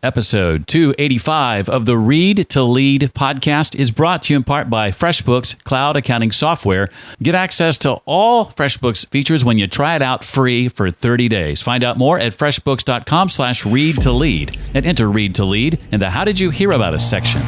Episode 285 of the Read to Lead podcast is brought to you in part by FreshBooks cloud accounting software. Get access to all FreshBooks features when you try it out free for 30 days. Find out more at freshbooks.com/read to lead and enter Read to Lead in the How Did You Hear About Us section.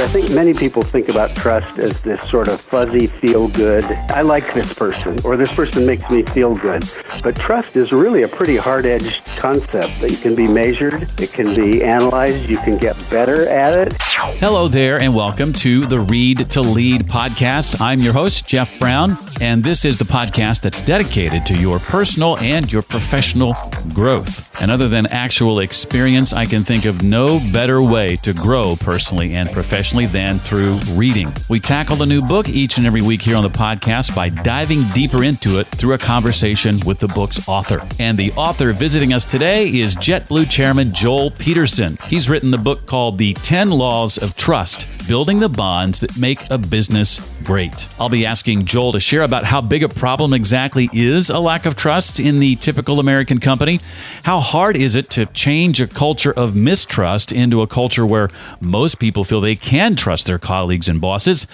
I think many people think about trust as this sort of fuzzy feel-good, I like this person, or this person makes me feel good. But trust is really a pretty hard-edged concept that can be measured, it can be analyzed, you can get better at it. Hello there, and welcome to the Read to Lead podcast. I'm your host, Jeff Brown, and this is the podcast that's dedicated to your personal and your professional growth. And other than actual experience, I can think of no better way to grow personally and professionally than through reading. We tackle a new book each and every week here on the podcast by diving deeper into it through a conversation with the book's author. And the author visiting us today is JetBlue Chairman Joel Peterson. He's written the book called The 10 Laws of Trust, Building the Bonds That Make a Business Great. I'll be asking Joel to share about how big a problem exactly is a lack of trust in the typical American company. How hard is it to change a culture of mistrust into a culture where most people feel they can trust their colleagues and bosses?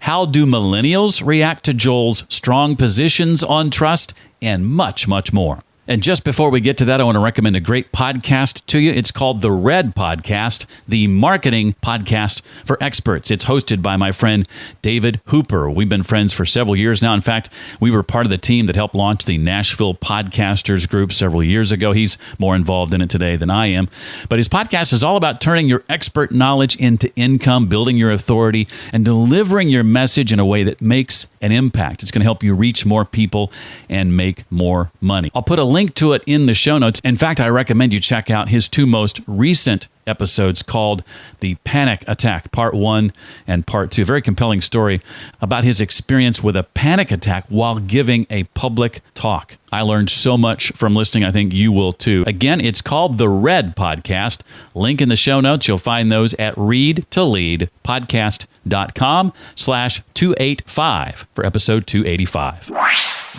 How do millennials react to Joel's strong positions on trust? And much, much more. And just before we get to that, I want to recommend a great podcast to you. It's called The Red Podcast, the marketing podcast for experts. It's hosted by my friend David Hooper. We've been friends for several years now. In fact, we were part of the team that helped launch the Nashville Podcasters Group several years ago. He's more involved in it today than I am. But his podcast is all about turning your expert knowledge into income, building your authority, and delivering your message in a way that makes an impact. It's going to help you reach more people and make more money. I'll put a link to it in the show notes. In fact, I recommend you check out his two most recent episodes called The Panic Attack, Part 1 and Part 2. Very compelling story about his experience with a panic attack while giving a public talk. I learned so much from listening. I think you will too. Again, it's called The Red Podcast. Link in the show notes. You'll find those at readtoleadpodcast.com/285 for episode 285.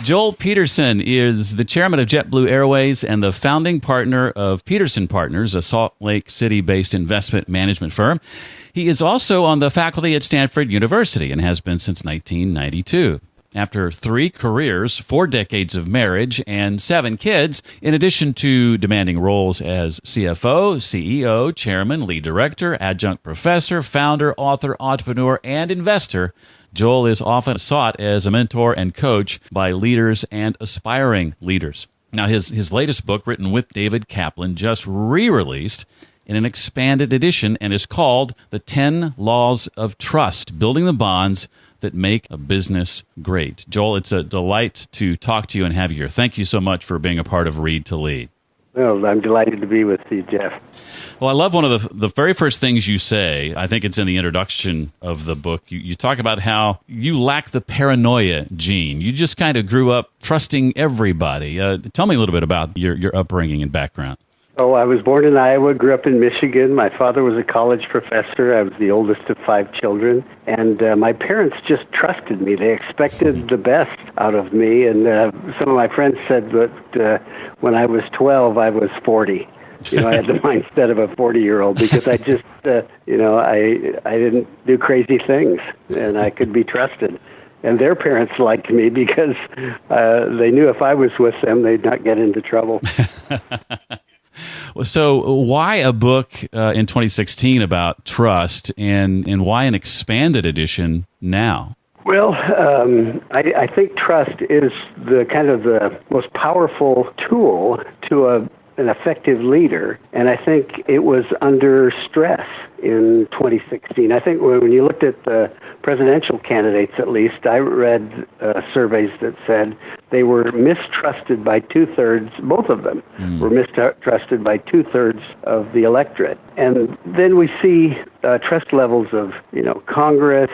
Joel Peterson is the chairman of JetBlue Airways and the founding partner of Peterson Partners, a Salt Lake City-based investment management firm. He is also on the faculty at Stanford University and has been since 1992. After 3 careers, 4 decades of marriage, and 7 kids, in addition to demanding roles as CFO, CEO, chairman, lead director, adjunct professor, founder, author, entrepreneur, and investor, Joel is often sought as a mentor and coach by leaders and aspiring leaders. Now, his latest book, written with David Kaplan, just re-released in an expanded edition and is called The 10 Laws of Trust, Building the Bonds That Make a Business Great. Joel, it's a delight to talk to you and have you here. Thank you so much for being a part of Read to Lead. Well, I'm delighted to be with you, Jeff. Well, I love one of the very first things you say. I think it's in the introduction of the book. You talk about how you lack the paranoia gene. You just kind of grew up trusting everybody. Tell me a little bit about your upbringing and background. Oh, I was born in Iowa, grew up in Michigan. My father was a college professor. I was the oldest of 5 children. And my parents just trusted me. They expected the best out of me. And some of my friends said that when I was 12, I was 40. I had the mindset of a 40-year-old because I just, I didn't do crazy things and I could be trusted. And their parents liked me because they knew if I was with them, they'd not get into trouble. So why a book in 2016 about trust and why an expanded edition now? Well, I think trust is the kind of the most powerful tool to an effective leader, and I think it was under stress in 2016. I think when you looked at the presidential candidates, at least, I read surveys that said they were mistrusted by 2/3, both of them were mistrusted by 2/3 of the electorate. And then we see trust levels of, Congress,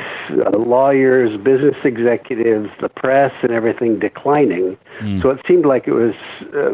lawyers, business executives, the press, and everything declining. So it seemed like it was,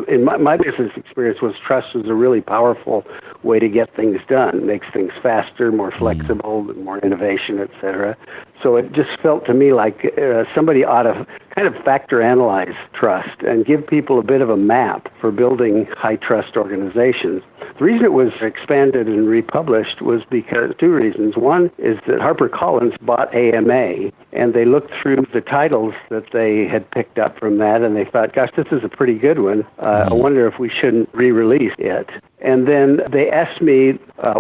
in my business experience, trust was a really powerful way to get things done. It makes things faster, more flexible, more innovation, et cetera. So it just felt to me like somebody ought to kind of factor analyze trust and give people a bit of a map for building high trust organizations. The reason it was expanded and republished was because two reasons. One is that HarperCollins bought AMA, and they looked through the titles that they had picked up from that, and they thought, gosh, this is a pretty good one. I wonder if we shouldn't re-release it. And then they asked me,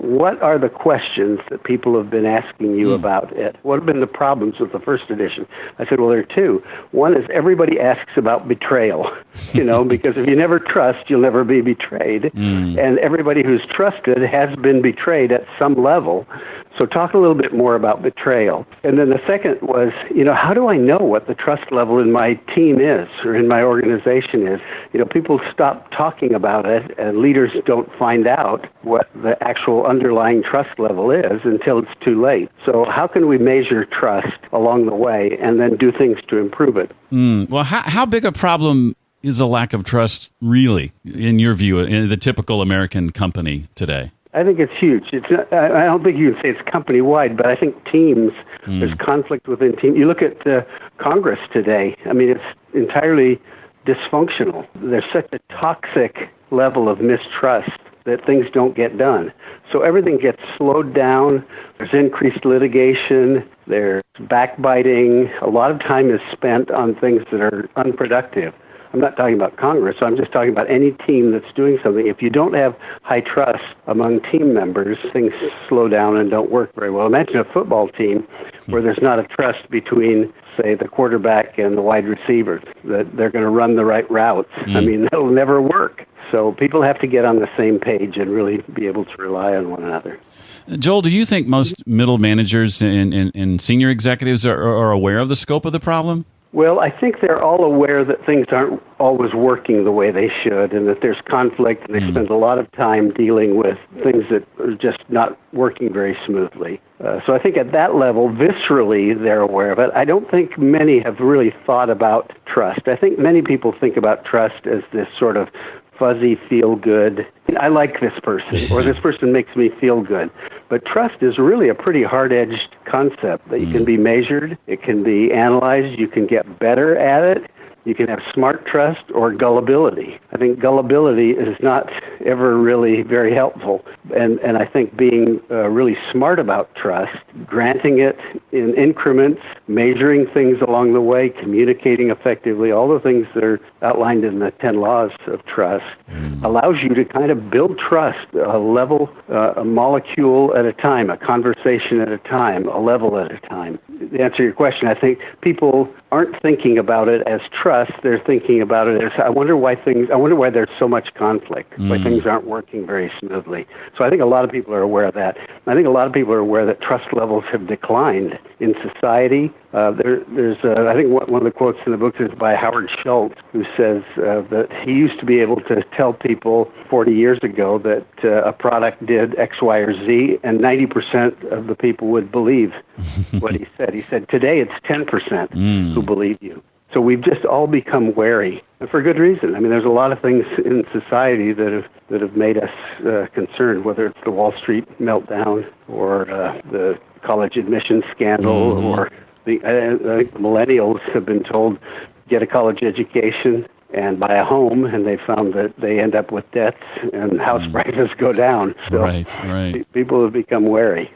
what are the questions that people have been asking you about it? What have been the problems with the first edition? I said, well, there are two. One is everybody asks about betrayal, because if you never trust, you'll never be betrayed. And everybody who's trusted has been betrayed at some level. So talk a little bit more about betrayal. And then the second was, how do I know what the trust level in my team is or in my organization is? People stop talking about it, and leaders don't find out what the actual underlying trust level is until it's too late. So how can we measure trust along the way and then do things to improve it? Well, how big a problem is a lack of trust really, in your view, in the typical American company today? I think it's huge. I don't think you can say it's company-wide, but I think teams, there's conflict within teams. You look at Congress today, it's entirely dysfunctional. There's such a toxic level of mistrust that things don't get done. So everything gets slowed down. There's increased litigation. There's backbiting. A lot of time is spent on things that are unproductive. I'm not talking about Congress, I'm just talking about any team that's doing something. If you don't have high trust among team members, things slow down and don't work very well. Imagine a football team where there's not a trust between, say, the quarterback and the wide receiver, that they're going to run the right routes. That'll never work. So people have to get on the same page and really be able to rely on one another. Joel, do you think most middle managers and senior executives are aware of the scope of the problem? Well, I think they're all aware that things aren't always working the way they should, and that there's conflict, and they spend a lot of time dealing with things that are just not working very smoothly. So I think at that level, viscerally, they're aware of it. I don't think many have really thought about trust. I think many people think about trust as this sort of fuzzy, feel-good, I like this person, or this person makes me feel good. But trust is really a pretty hard-edged concept that you can be measured, it can be analyzed, you can get better at it. You can have smart trust or gullibility. I think gullibility is not ever really very helpful. And I think being really smart about trust, granting it in increments, measuring things along the way, communicating effectively, all the things that are outlined in the 10 laws of trust, allows you to kind of build trust, a level, a molecule at a time, a conversation at a time, a level at a time. To answer your question, I think people aren't thinking about it as trust. They're thinking about it as, I wonder why there's so much conflict, why things aren't working very smoothly. So I think a lot of people are aware of that. I think a lot of people are aware that trust levels have declined in society. There's I think one of the quotes in the book is by Howard Schultz, who says that he used to be able to tell people 40 years ago that a product did X, Y, or Z, and 90% of the people would believe what he said. He said, today it's 10% who believe you. So we've just all become wary, and for good reason. There's a lot of things in society that have made us concerned, whether it's the Wall Street meltdown or the college admissions scandal, or I think millennials have been told, get a college education and buy a home, and they found that they end up with debts and house prices go down. So right. People have become wary.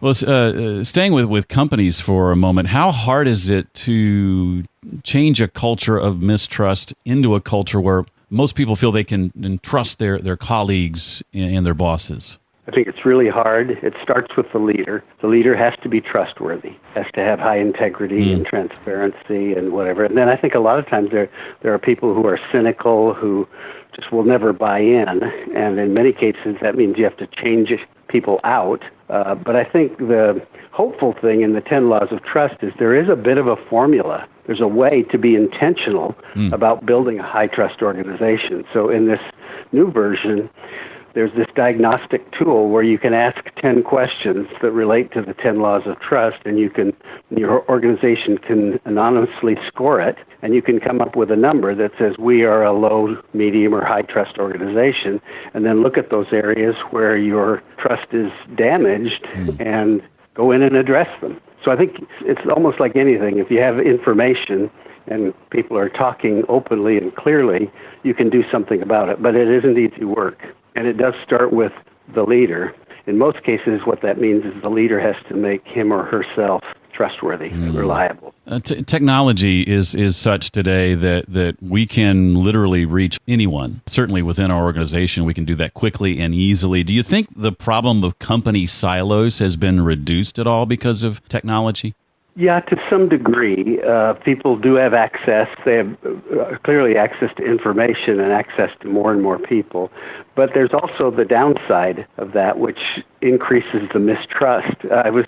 Well, staying with companies for a moment, how hard is it to change a culture of mistrust into a culture where most people feel they can trust their colleagues and their bosses? I think it's really hard. It starts with the leader. The leader has to be trustworthy, has to have high integrity and transparency and whatever. And then I think a lot of times there are people who are cynical, who just will never buy in. And in many cases, that means you have to change people out. But I think the hopeful thing in the 10 laws of trust is there is a bit of a formula. There's a way to be intentional about building a high trust organization. So in this new version, there's this diagnostic tool where you can ask 10 questions that relate to the 10 laws of trust, and your organization can anonymously score it, and you can come up with a number that says we are a low, medium, or high trust organization, and then look at those areas where your trust is damaged and go in and address them. So I think it's almost like anything. If you have information and people are talking openly and clearly, you can do something about it. But it isn't easy work. And it does start with the leader. In most cases, what that means is the leader has to make him or herself trustworthy, reliable. Technology is such today that we can literally reach anyone. Certainly within our organization, we can do that quickly and easily. Do you think the problem of company silos has been reduced at all because of technology? Yeah, to some degree. People do have access. They have clearly access to information and access to more and more people. But there's also the downside of that, which increases the mistrust. I was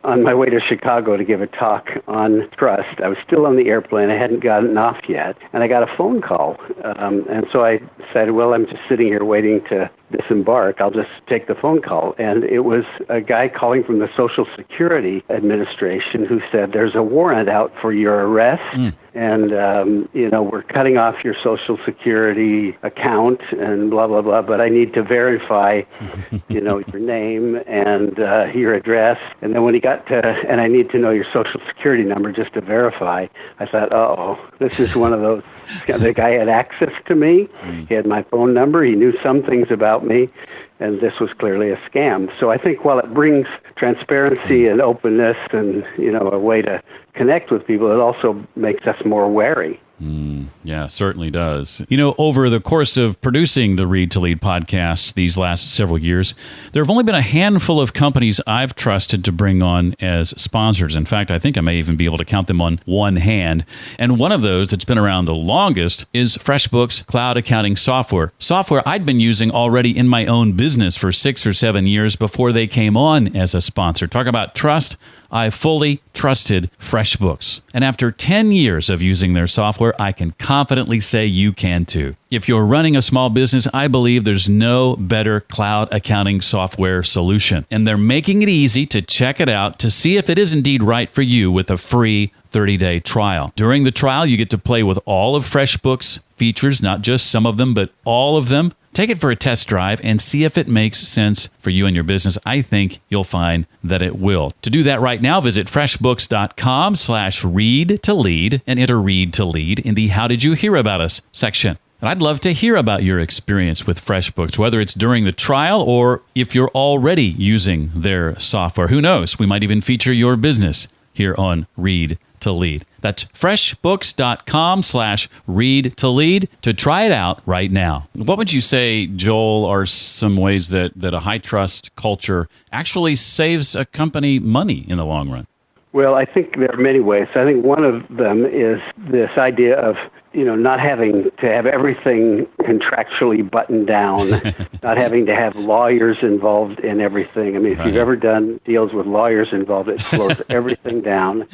on my way to Chicago to give a talk on trust. I was still on the airplane. I hadn't gotten off yet. And I got a phone call. And so I said, well, I'm just sitting here waiting to disembark. I'll just take the phone call. And it was a guy calling from the Social Security Administration who said, there's a warrant out for your arrest. And, we're cutting off your Social Security account and blah, blah, blah. But I need to verify, your name and your address. And then when he got to, and I need to know your Social Security number just to verify, I thought, this is one of those. The guy had access to me. He had my phone number. He knew some things about me. And this was clearly a scam. So I think while it brings transparency and openness and, a way to connect with people, it also makes us more wary. Yeah, certainly does. Over the course of producing the Read to Lead podcast these last several years, there have only been a handful of companies I've trusted to bring on as sponsors. In fact, I think I may even be able to count them on one hand. And one of those that's been around the longest is FreshBooks cloud accounting software. Software I'd been using already in my own business for 6 or 7 years before they came on as a sponsor. Talk about trust. I fully trusted FreshBooks. And after 10 years of using their software, I can confidently say you can too. If you're running a small business, I believe there's no better cloud accounting software solution. And they're making it easy to check it out to see if it is indeed right for you with a free 30-day trial. During the trial, you get to play with all of FreshBooks features, not just some of them, but all of them. Take it for a test drive and see if it makes sense for you and your business. I think you'll find that it will. To do that right now, visit freshbooks.com/read to lead and enter read to lead in the How Did You Hear About Us section. And I'd love to hear about your experience with FreshBooks, whether it's during the trial or if you're already using their software. Who knows? We might even feature your business here on Read to Lead. That's freshbooks.com/read to lead to try it out right now. What would you say, Joel, are some ways that a high trust culture actually saves a company money in the long run? Well, I think there are many ways. I think one of them is this idea of, not having to have everything contractually buttoned down, not having to have lawyers involved in everything. I mean, if you've ever done deals with lawyers involved, it slows everything down.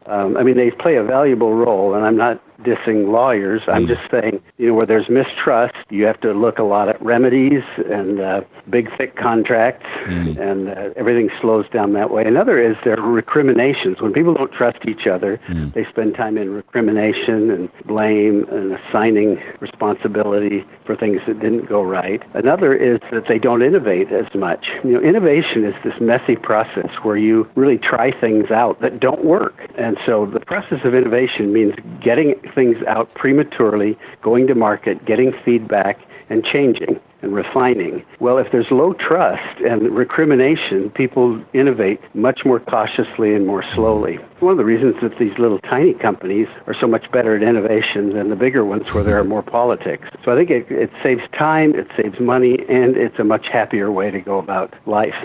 They play a valuable role, and I'm not dissing lawyers. I'm just saying, where there's mistrust, you have to look a lot at remedies and big, thick contracts, and everything slows down that way. Another is there are recriminations. When people don't trust each other, they spend time in recrimination and blame and assigning responsibility for things that didn't go right. Another is that they don't innovate as much. Innovation is this messy process where you really try things out that don't work. And so the process of innovation means getting things out prematurely, going to market, getting feedback, and changing and refining. Well, if there's low trust and recrimination, people innovate much more cautiously and more slowly. One of the reasons that these little tiny companies are so much better at innovation than the bigger ones where there are more politics. So I think it saves time, it saves money, and it's a much happier way to go about life.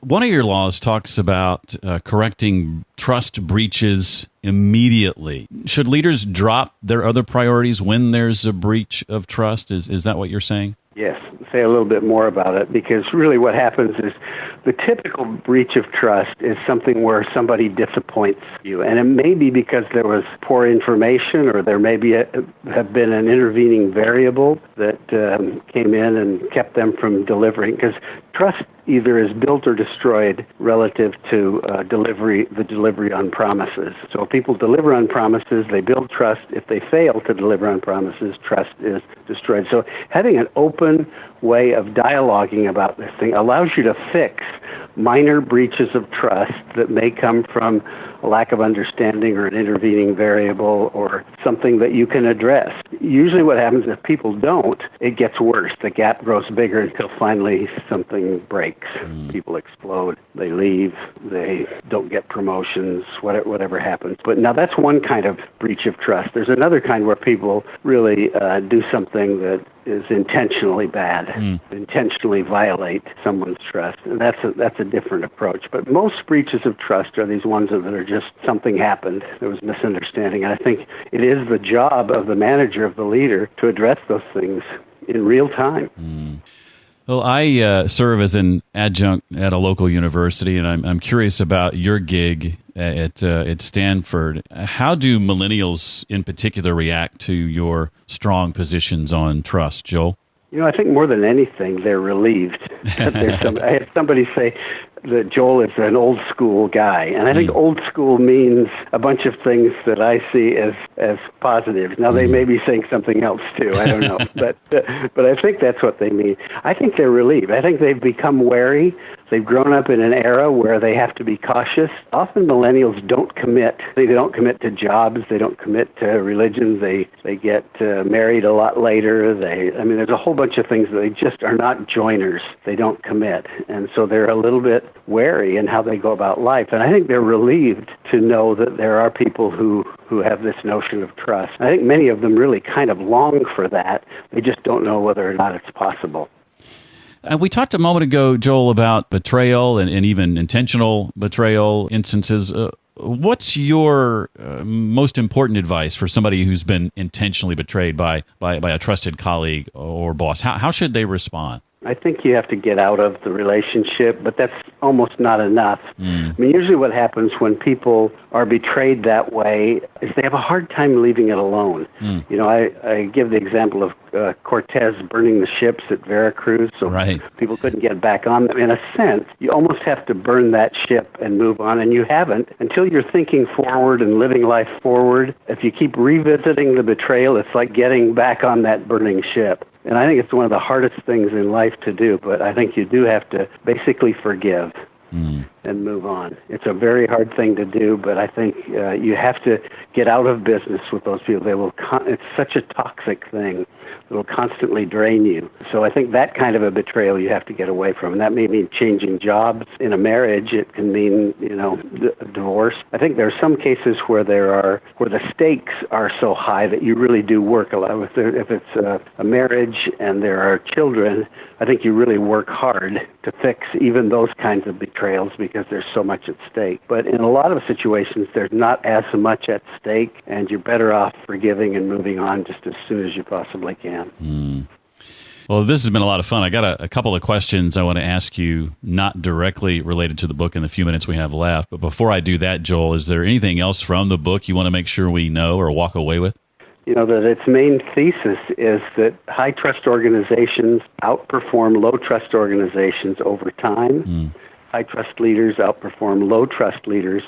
One of your laws talks about correcting trust breaches immediately. Should leaders drop their other priorities when there's a breach of trust? Is that what you're saying? Yes. Say a little bit more about it, because really what happens is the typical breach of trust is something where somebody disappoints you. And it may be because there was poor information, or there may have been an intervening variable that came in and kept them from delivering. Because trust either is built or destroyed relative to the delivery on promises. So if people deliver on promises, they build trust. If they fail to deliver on promises, trust is destroyed. So having an open way of dialoguing about this thing allows you to fix minor breaches of trust that may come from a lack of understanding or an intervening variable or something that you can address. Usually what happens if people don't, it gets worse. The gap grows bigger until finally something breaks. People explode. They leave. They don't get promotions, whatever happens. But now that's one kind of breach of trust. There's another kind where people really do something that is intentionally bad, intentionally violate someone's trust. And that's a different approach. But most breaches of trust are these ones that are just something happened. There was misunderstanding. And I think it is the job of the manager, of the leader, to address those things in real time. Well, I serve as an adjunct at a local university, and I'm curious about your gig at Stanford. How do millennials in particular react to your strong positions on trust, Joel? I think more than anything, they're relieved. I had somebody say that Joel is an old school guy, and I think old school means a bunch of things that I see as positive. Now, they may be saying something else, too. I don't know. But I think that's what they mean. I think they're relieved. I think they've become wary. They've grown up in an era where they have to be cautious. Often millennials don't commit. They don't commit to jobs. They don't commit to religions. They get married a lot later. There's a whole bunch of things that they just are not joiners. They don't commit. And so they're a little bit wary in how they go about life. And I think they're relieved to know that there are people who have this notion of trust. I think many of them really kind of long for that. They just don't know whether or not it's possible. We talked a moment ago, Joel, about betrayal and even intentional betrayal instances. What's your most important advice for somebody who's been intentionally betrayed by a trusted colleague or boss? How should they respond? I think you have to get out of the relationship, but that's almost not enough. Usually what happens when people are betrayed that way is they have a hard time leaving it alone. I give the example of Cortez burning the ships at Veracruz, so people couldn't get back on them. In a sense, you almost have to burn that ship and move on, and you haven't until you're thinking forward and living life forward. If you keep revisiting the betrayal, it's like getting back on that burning ship. And I think it's one of the hardest things in life to do, but I think you do have to basically forgive and move on. It's a very hard thing to do, but I think you have to get out of business with those people. It's such a toxic thing. It will constantly drain you. So I think that kind of a betrayal you have to get away from. And that may mean changing jobs. In a marriage, it can mean, a divorce. I think there are some cases where the stakes are so high that you really do work a lot. If it's a marriage and there are children, I think you really work hard to fix even those kinds of betrayals because there's so much at stake. But in a lot of situations, there's not as much at stake, and you're better off forgiving and moving on just as soon as you possibly can. Well, this has been a lot of fun. I got a couple of questions I want to ask you, not directly related to the book in the few minutes we have left. But before I do that, Joel, is there anything else from the book you want to make sure we know or walk away with? That its main thesis is that high-trust organizations outperform low-trust organizations over time. High-trust leaders outperform low-trust leaders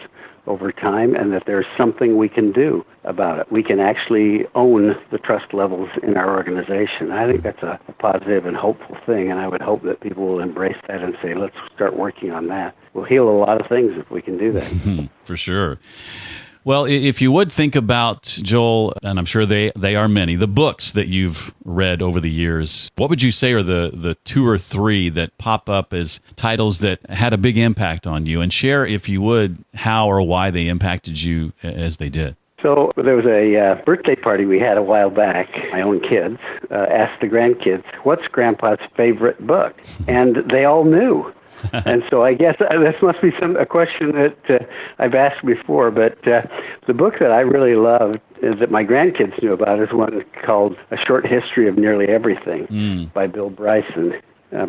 over time, and that there's something we can do about it. We can actually own the trust levels in our organization. I think that's a positive and hopeful thing, and I would hope that people will embrace that and say, let's start working on that. We'll heal a lot of things if we can do that. For sure. Well, if you would think about, Joel, and I'm sure they are many, the books that you've read over the years, what would you say are the two or three that pop up as titles that had a big impact on you? And share, if you would, how or why they impacted you as they did. So there was a birthday party we had a while back. My own kids asked the grandkids, what's Grandpa's favorite book? And they all knew. And so I guess this must be a question that I've asked before, but the book that I really loved that my grandkids knew about is one called A Short History of Nearly Everything by Bill Bryson.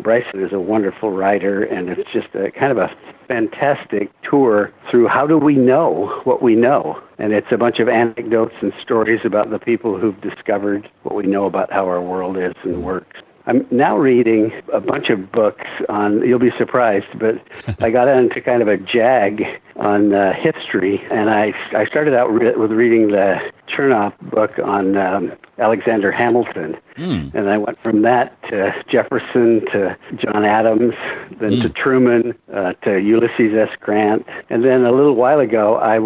Bryson is a wonderful writer, and it's just a kind of a fantastic tour through how do we know what we know. And it's a bunch of anecdotes and stories about the people who've discovered what we know about how our world is and works. I'm now reading a bunch of books on, you'll be surprised, but I got into kind of a jag on history, and I started out with reading the Chernoff book on Alexander Hamilton. And I went from that to Jefferson, to John Adams, then to Truman, to Ulysses S. Grant. And then a little while ago, I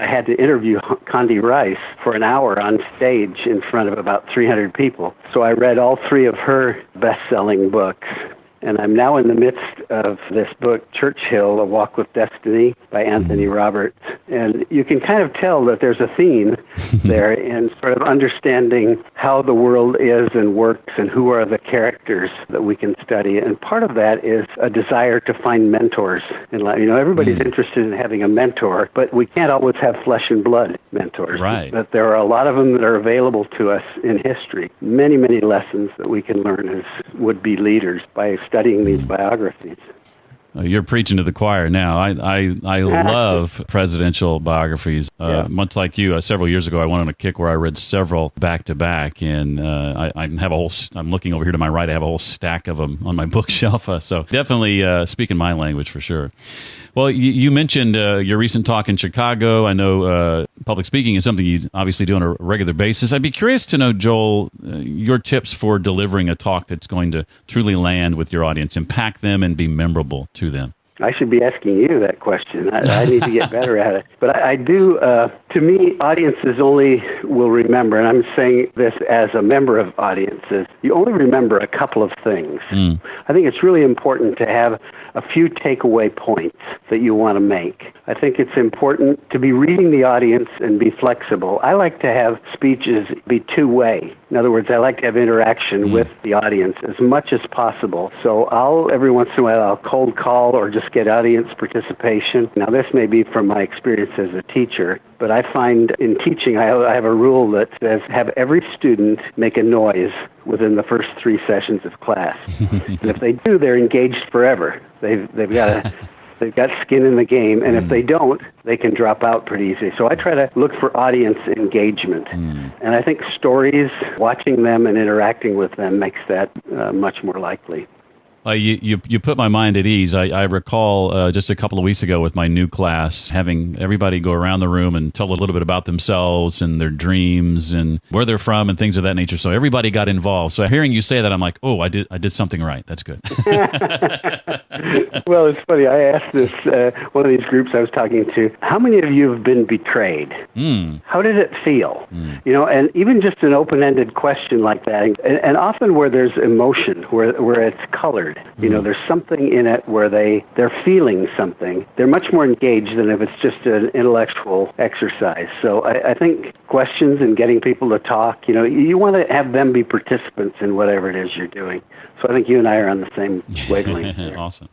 had to interview Condi Rice for an hour on stage in front of about 300 people. So I read all three of her best-selling books. And I'm now in the midst of this book, Churchill, A Walk with Destiny by Anthony Roberts. And you can kind of tell that there's a theme there in sort of understanding how the world is and works and who are the characters that we can study. And part of that is a desire to find mentors in life. You know, everybody's interested in having a mentor, but we can't always have flesh and blood mentors. Right. But there are a lot of them that are available to us in history. Many, many lessons that we can learn as would-be leaders by studying these biographies. You're preaching to the choir now. I love presidential biographies. Much like you, several years ago, I went on a kick where I read several back to back, and I have a whole. I'm looking over here to my right. I have a whole stack of them on my bookshelf. So definitely speaking my language for sure. Well, you mentioned your recent talk in Chicago. I know public speaking is something you obviously do on a regular basis. I'd be curious to know, Joel, your tips for delivering a talk that's going to truly land with your audience, impact them, and be memorable to them. I should be asking you that question. I need to get better at it. But I do, to me, audiences only will remember, and I'm saying this as a member of audiences, you only remember a couple of things. I think it's really important to have a few takeaway points that you want to make. I think it's important to be reading the audience and be flexible. I like to have speeches be two-way. In other words, I like to have interaction with the audience as much as possible. So every once in a while, I'll cold call or just get audience participation. Now, this may be from my experience as a teacher, but I find in teaching, I have a rule that says have every student make a noise within the first 3 sessions of class. And if they do, they're engaged forever. They've got skin in the game, and if they don't, they can drop out pretty easily. So I try to look for audience engagement. And I think stories, watching them and interacting with them makes that much more likely. You put my mind at ease. I recall just a couple of weeks ago with my new class having everybody go around the room and tell a little bit about themselves and their dreams and where they're from and things of that nature. So everybody got involved. So hearing you say that, I'm like, oh, I did something right. That's good. Well, it's funny. I asked this one of these groups I was talking to, how many of you have been betrayed? How did it feel? You know, and even just an open-ended question like that, and often where there's emotion, where it's colored. You know, there's something in it where they're feeling something. They're much more engaged than if it's just an intellectual exercise. So I think questions and getting people to talk, you know, you want to have them be participants in whatever it is you're doing. So I think you and I are on the same wavelength there. Awesome.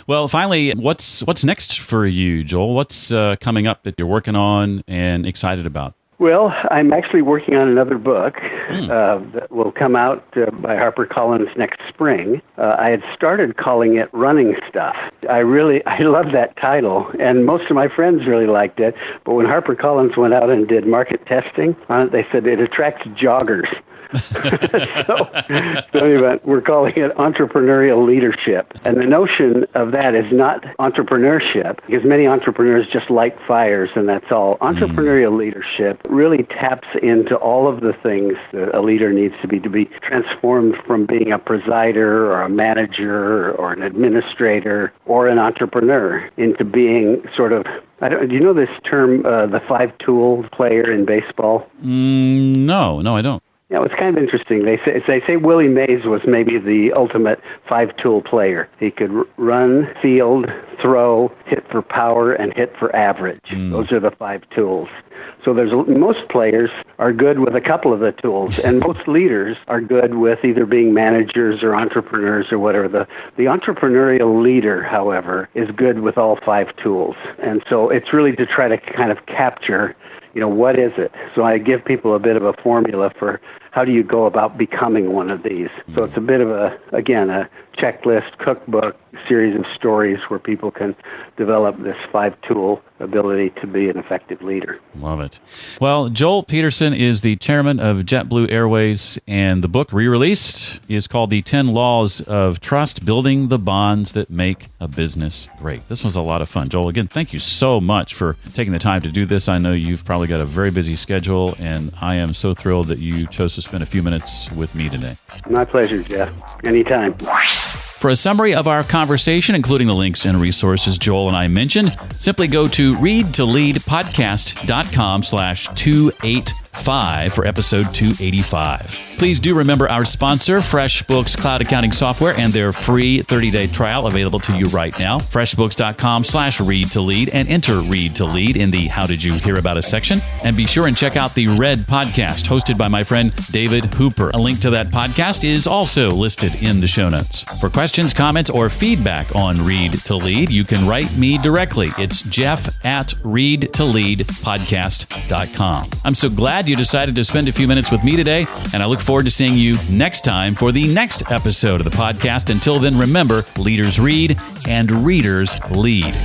Well, finally, what's next for you, Joel? What's coming up that you're working on and excited about? Well, I'm actually working on another book that will come out by HarperCollins next spring. I had started calling it Running Stuff. I love that title, and most of my friends really liked it. But when HarperCollins went out and did market testing on it, they said it attracts joggers. So anyway, we're calling it entrepreneurial leadership. And the notion of that is not entrepreneurship, because many entrepreneurs just light fires and that's all. Entrepreneurial leadership really taps into all of the things that a leader needs to be transformed from being a presider or a manager or an administrator or an entrepreneur into being sort of, do you know this term, the 5-tool player in baseball? No, I don't. Yeah, it's kind of interesting. They say Willie Mays was maybe the ultimate 5-tool player. He could run, field, throw, hit for power, and hit for average. Those are the 5 tools. So most players are good with a couple of the tools, and most leaders are good with either being managers or entrepreneurs or whatever. The entrepreneurial leader, however, is good with all 5 tools. And so it's really to try to kind of capture, you know, what is it? So I give people a bit of a formula for how do you go about becoming one of these. So it's a bit of a checklist, cookbook, series of stories where people can develop this 5-tool ability to be an effective leader. Love it. Well, Joel Peterson is the chairman of JetBlue Airways, and the book re-released is called The 10 Laws of Trust, Building the Bonds That Make a Business Great. This was a lot of fun. Joel, again, thank you so much for taking the time to do this. I know you've probably got a very busy schedule, and I am so thrilled that you chose to spend a few minutes with me today. My pleasure, Jeff. Anytime. For a summary of our conversation, including the links and resources Joel and I mentioned, simply go to readtoleadpodcast.com/285 for episode 285. Please do remember our sponsor, FreshBooks Cloud Accounting Software, and their free 30-day trial available to you right now. FreshBooks.com/readtolead and enter Read to Lead in the How Did You Hear About Us section. And be sure and check out the Red podcast hosted by my friend David Hooper. A link to that podcast is also listed in the show notes. For questions, comments, or feedback on Read to Lead, you can write me directly. It's jeff@readtoleadpodcast.com. I'm so glad you decided to spend a few minutes with me today, and I look forward to seeing you next time for the next episode of the podcast. Until then, remember, leaders read and readers lead.